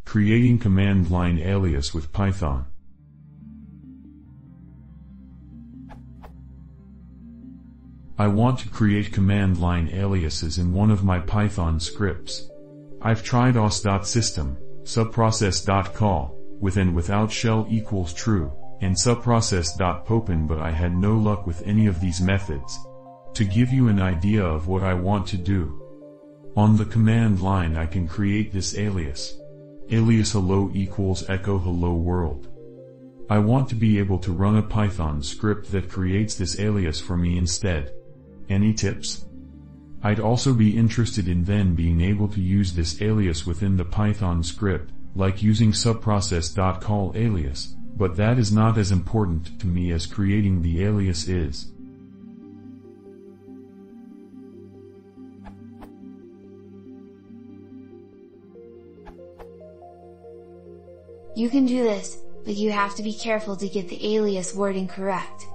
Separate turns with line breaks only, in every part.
Creating command line alias with Python. I want to create command line aliases in one of my Python scripts. I've tried os.system, subprocess.call, with and without shell equals true, and subprocess.popen, but I had no luck with any of these methods. To give you an idea of what I want to do, on the command line I can create this alias. Alias hello equals echo hello world. I want to be able to run a Python script that creates this alias for me instead. Any tips? I'd also be interested in then being able to use this alias within the Python script, like using subprocess.call alias, but that is not as important to me as creating the alias is.
You can do this, but you have to be careful to get the alias wording correct.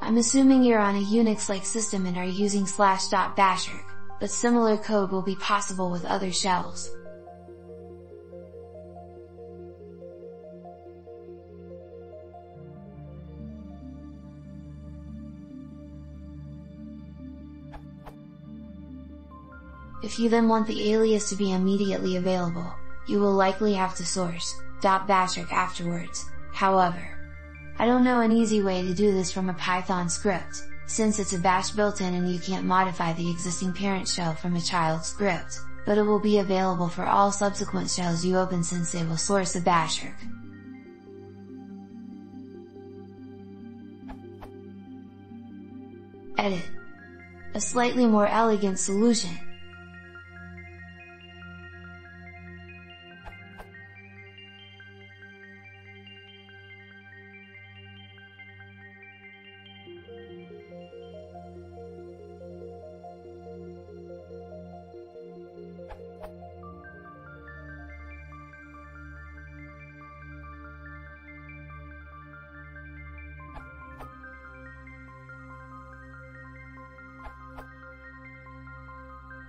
I'm assuming you're on a Unix-like system and are using /.bashrc, but similar code will be possible with other shells. If you then want the alias to be immediately available, you will likely have to source .bashrc afterwards. However, I don't know an easy way to do this from a Python script, since it's a bash built-in and you can't modify the existing parent shell from a child script, but it will be available for all subsequent shells you open since they will source the bashrc. Edit. A slightly more elegant solution.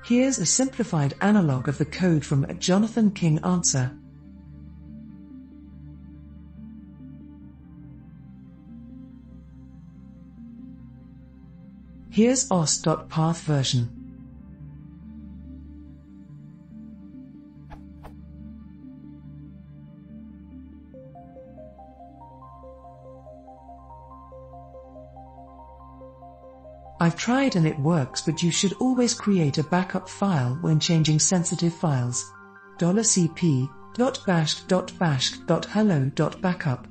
Here's a simplified analog of the code from a Jonathan King answer. Here's os.path version. I've tried and it works, but you should always create a backup file when changing sensitive files. $cp.bashrc.hello.backup